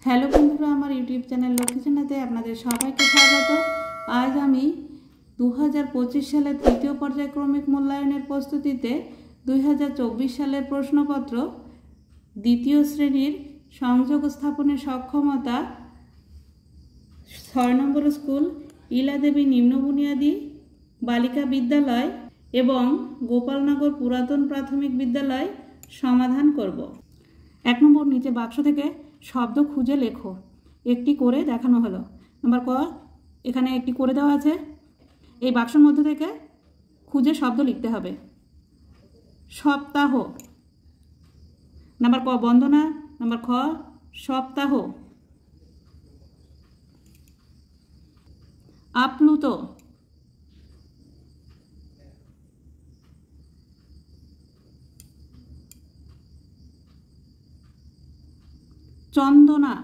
Hello বন্ধুরা, আমার YouTube channel Lakshmi চেনাতে আপনাদের সবাইকে স্বাগত। আজ আমি 2025 সালের তৃতীয় পর্যায়ক্রমিক মূল্যায়নের প্রস্তুতিতে 2024 সালের প্রশ্নপত্র দ্বিতীয় শ্রেণীর সংযোগ স্থাপনের সক্ষমতা 6 নম্বর স্কুল ইলাদেবী নিম্ন বুনিয়াদী বালিকা বিদ্যালয় এবং গোপালনগর পুরাতন প্রাথমিক বিদ্যালয় সমাধান করব। 1 নম্বর, নিচে বাক্স থেকে শব্দ খুঁজে লেখো। একটি করে দেখানো হলো। নাম্বার ক, এখানে একটি করে দেওয়া আছে, এই বাক্সের মধ্যে থেকে খুঁজে শব্দ লিখতে হবে। সপ্তাহ। নাম্বার ক, বন্দনা। নাম্বার খ, সপ্তাহ। আপ্লুত। চন্দনা।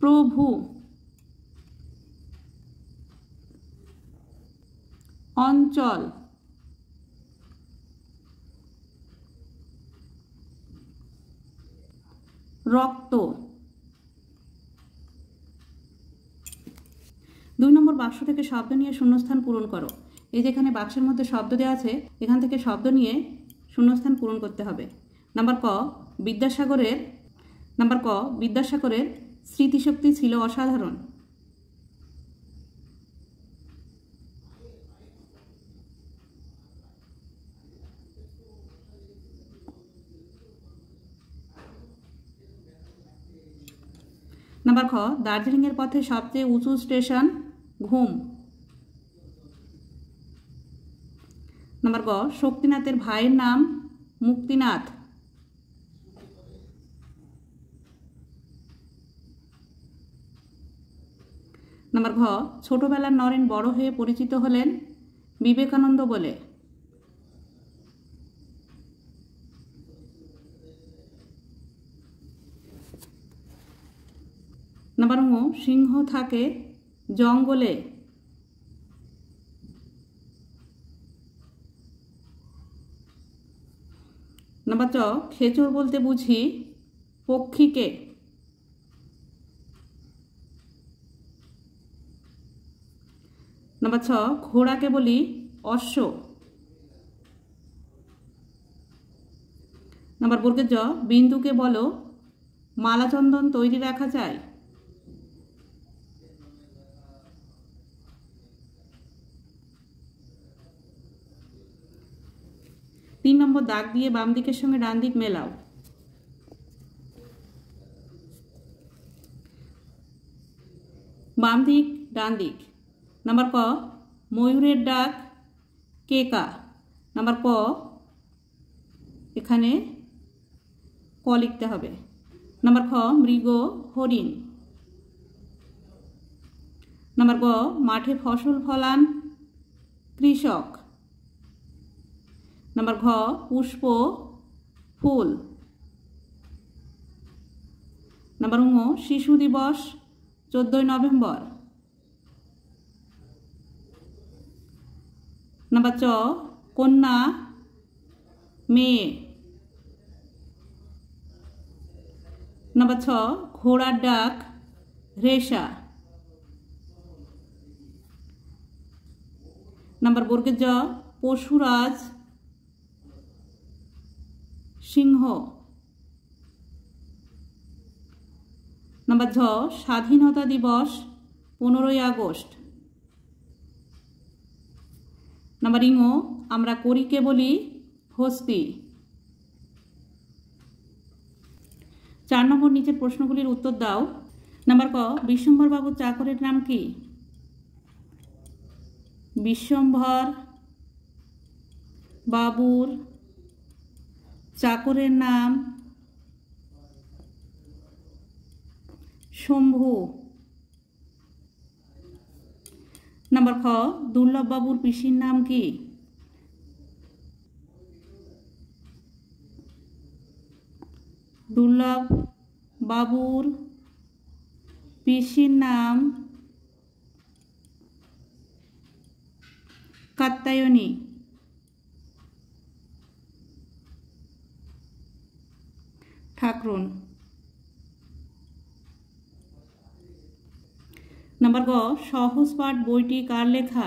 প্রভু। অঞ্চল। রক্ত। 2 নম্বর, বাক্স থেকে শব্দ নিয়ে শূন্যস্থান পূরণ করো। এই যেখানে বাক্সের মধ্যে শব্দ দেওয়া আছে, এখান থেকে শব্দ নিয়ে শূন্যস্থান পূরণ করতে হবে। নাম্বার ক, বিদ্যাসাগরের স্মৃতিশক্তি ছিল অসাধারণ। নাম্বার খ, দার্জিলিংয়ের পথে সবচেয়ে উঁচু স্টেশন ঘুম। নাম্বার গ, শক্তিনাথের ভাইয়ের নাম মুক্তিনাথ। নাম্বার ঘ, ছোটবেলার নরেন বড় হয়ে পরিচিত হলেন বিবেকানন্দ বলে। নাম্বার ঙ, সিংহ থাকে জঙ্গলে। নাম্বার চ, খেচর বলতে বুঝি পক্ষীকে। নাম্বার ছ, ঘোড়াকে বলি অশ্ব। নাম্বার বর্গের জ, বিন্দুকে বলো মালাচন্দন তৈরি রাখা যায়। তিন নম্বর, দাগ দিয়ে বাম দিকের সঙ্গে ডান দিক মেলাও। বাম দিক ডান দিক। নাম্বার ক, ময়ূরের ডাক কেকা। নাম্বার ক, এখানে ক লিখতে হবে। নাম্বার খ, মৃগ হরিণ। নাম্বার গ, মাঠে ফসল ফলান কৃষক। নাম্বার ঘ, পুষ্প ফুল। নাম্বার ঙ, শিশু দিবস 14 নভেম্বর। নাম্বার চ, কন্যা মেয়ে। নাম্বার ছ, ঘোড়ার ডাক রেশা। নাম্বার বর্গের জ, পশুরাজ সিংহ। নাম্বার ঝ, স্বাধীনতা দিবস 15ই আগস্ট। নাম্বার ইঙ, আমরা করিকে বলি হস্তি। 4 নম্বর, নিচের প্রশ্নগুলির উত্তর দাও। নাম্বার ক, বিশ্বম্ভর বাবুর চাকরের নাম কি? বিশ্বম্ভর বাবুর চাকরের নাম শম্ভু। নাম্বার খ, দুর্লভ বাবুর পিসির নাম কি? দুর্লভ বাবুর পিসির নাম কাত্যায়নী। ঠাকরুন। নাম্বার গ, সহজ পাঠ বইটি কার লেখা?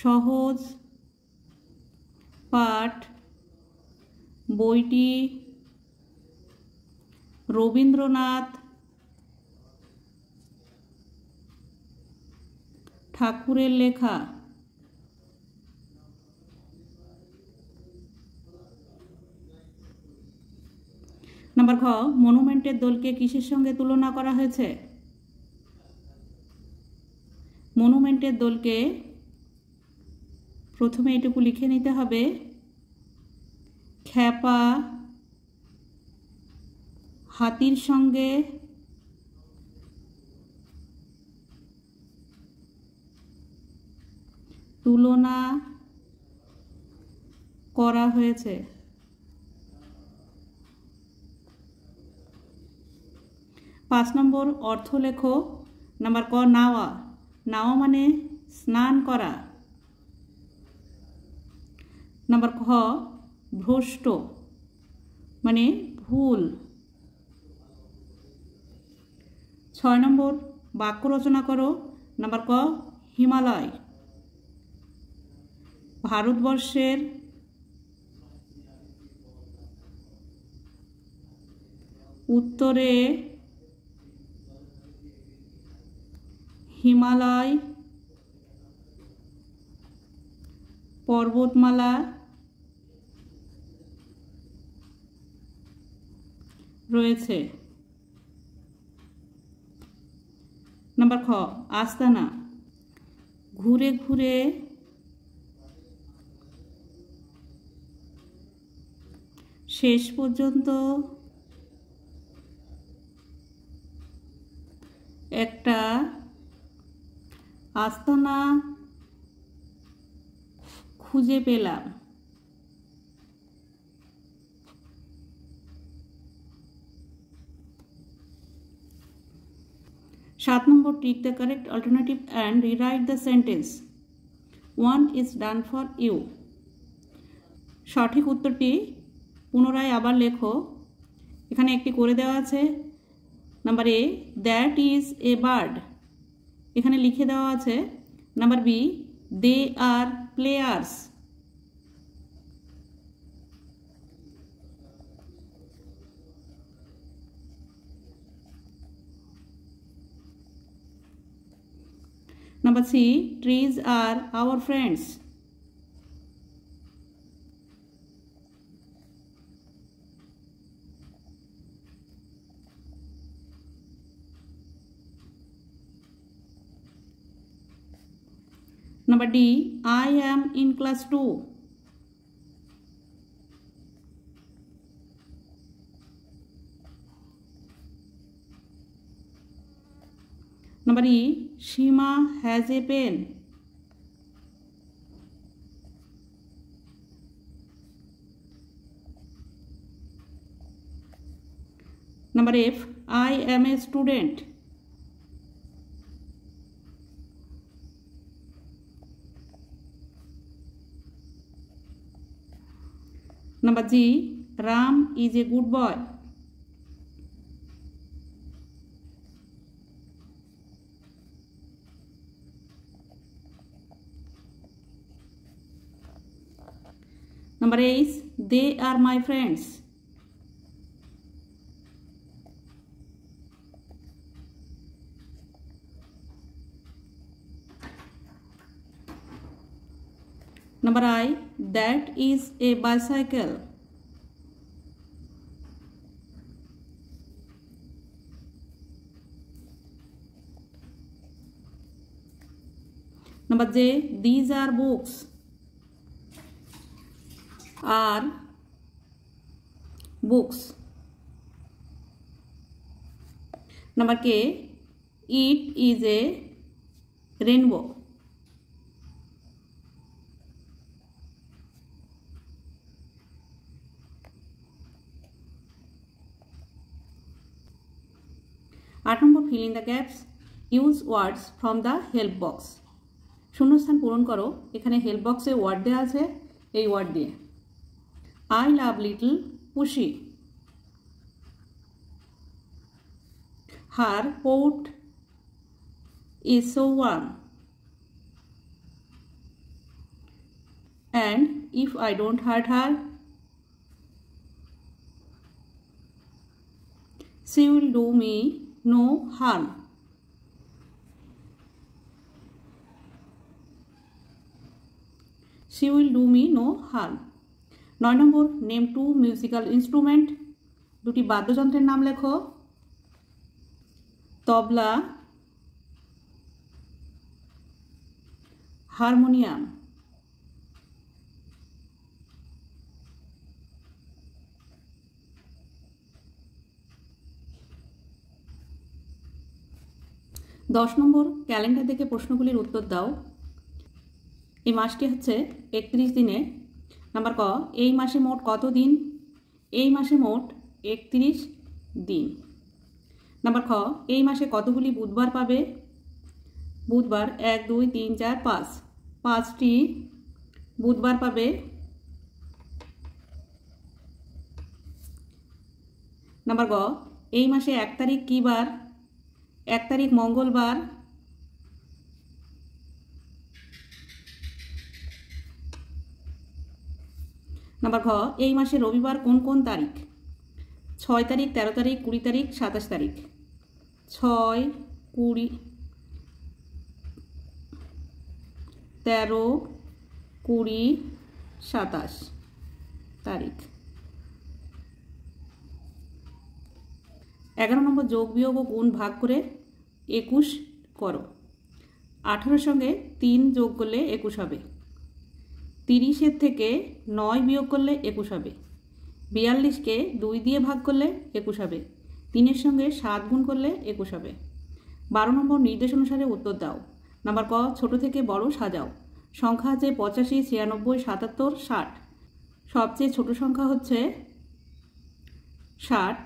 সহজ পাঠ বইটি রবীন্দ্রনাথ ঠাকুরের লেখা। নাম্বার খ, মনুমেন্টের দোলকে কিসের সঙ্গে তুলনা করা হয়েছে? মনুমেন্টের দোলকে প্রথমে এটুকু লিখে নিতে হবে, খ্যাপা হাতির সঙ্গে তুলনা করা হয়েছে। 5 নম্বর, অর্থ লেখো। নাম্বার ক, নাওয়া। নাওয়া মানে স্নান করা। নাম্বার খ, ভ্রষ্ট মানে ভুল। 6 নম্বর, বাক্য রচনা করো। নাম্বার ক, হিমালয়। ভারতবর্ষের উত্তরে হিমালয় পর্বতমালা রয়েছে। নাম্বার খ, আস্তানা। ঘুরে ঘুরে শেষ পর্যন্ত একটা আস্তানা খুঁজে পেলাম। সাত নম্বর, tick the correct alternative and rewrite the sentence. 1 is done for you। সঠিক উত্তরটি পুনরায় আবার লেখো। এখানে একটি করে দেওয়া আছে। Number A, that is a bird. এখানে লিখে দেওয়া আছে। Number B, they are players. Number C, trees are our friends. Number D, I am in class 2. Number E, Shima has a pen. Number F, I am a student. Number G, Ram is a good boy. Number H, they are my friends. Number I, that is a bicycle. Number J, these are books. Are books. Number K, it is a rainbow. आठ number, fill in the gaps. Use words from the help box. শূন্যস্থান পূরণ করো। এখানে help বক্সে word দেওয়া আছে, এই word দিয়ে। I love little Pussy. Her coat is so warm. And if I don't hurt her, she will do me no harm. She will do me no harm. 9 number, name two musical instrument. দুটি বাদ্যযন্ত্রের নাম লেখো। তবলা, harmonium. দশ নম্বর, calendar দেখে প্রশ্নগুলির উত্তর দাও। এই মাসটি হচ্ছে 31 দিনে। নাম্বার ক, এই মাসে মোট কত দিন? এই মাসে মোট 31 দিন। নাম্বার খ, এই মাসে কতগুলি বুধবার পাবে? বুধবার 1 2 3 4 5, 5টি বুধবার পাবে। নাম্বার গ, এই মাসে 1 তারিখ কী বার? 1 তারিখ মঙ্গলবার। নাম্বার ঘ, এই মাসে রবিবার কোন কোন তারিখ? 6 তারিখ, 13 তারিখ, 20 তারিখ, 27 তারিখ। 6, 20, 13, 20, 27 তারিখ। 11 নম্বর, যোগ বিয়োগ ও গুণ ভাগ করে 21 করো। 18 সঙ্গে 3 যোগ করলে 21 হবে। 30 থেকে 9 বিয়োগ করলে 21 হবে। 42কে 2 দিয়ে ভাগ করলে 21 হবে। 3 সঙ্গে 7 গুণ করলে 21 হবে। 12 নম্বর, নির্দেশ অনুসারে উত্তর দাও। নাম্বার ক, ছোট থেকে বড় সাজাও। সংখ্যা আছে 85, 96, 77, 60। সবচেয়ে ছোট সংখ্যা হচ্ছে 60,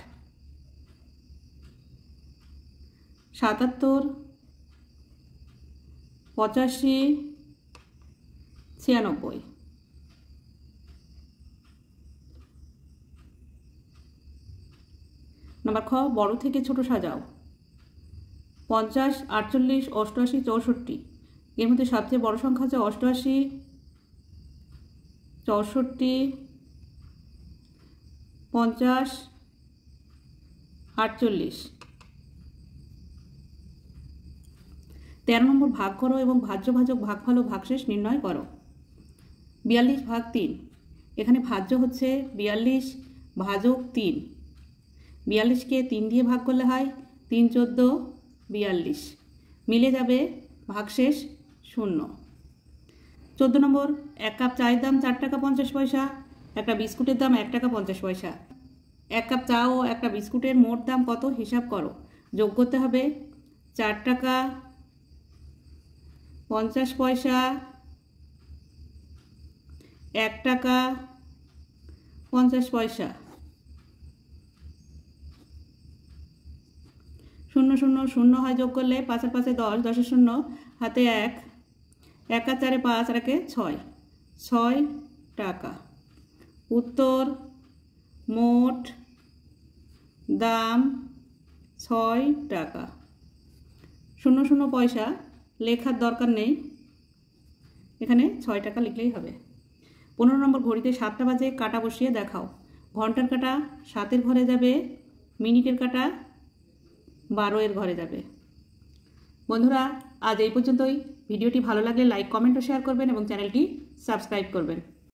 77, 85, 96। নাম্বার খ, বড় থেকে ছোট সাজাও। 50, 48, 88, 64। এর মধ্যে সবচেয়ে বড় সংখ্যা হচ্ছে 88, 64, 50, 48। 13 নম্বর, ভাগ করো এবং ভাজ্য ভাজক ভাগফল ও ভাগশেষ নির্ণয় করো। 42 ভাগ 3। এখানে ভাজ্য হচ্ছে 42, ভাজক 3। 42কে 3 দিয়ে ভাগ করলে হয় 3 14, 42। মিলে যাবে, ভাগশেষ 0। 14 নম্বর, 1 কাপ চায়ের দাম 4 টাকা 50 পয়সা। একটা বিস্কুটের দাম 1 টাকা 50 পয়সা। 1 কাপ চা ও একটা বিস্কুটের মোট দাম কত হিসাব করো। যোগ করতে হবে 4 টাকা 50 পয়সা, 1 টাকা 50 পয়সা। 0 0 0 হয়, যোগ করলে 5 আর 5 10, 10 এর 0, হাতে 1, 1 আর 4 5 আর 1 6, 6 টাকা। উত্তর, মোট দাম 6 টাকা। 0 0 পয়সা লেখার দরকার নেই, এখানে 6 টাকা লিখলেই হবে। 15 নম্বর, ঘড়িতে 7টা বাজে, কাটা বসিয়ে দেখাও। ঘন্টার কাটা 7-এর ঘরে যাবে, মিনিটের কাটা 12-এর ঘরে যাবে। বন্ধুরা, আজ এই পর্যন্তই। ভিডিওটি ভালো লাগলে লাইক, কমেন্ট ও শেয়ার করবেন এবং চ্যানেলটি সাবস্ক্রাইব করবেন।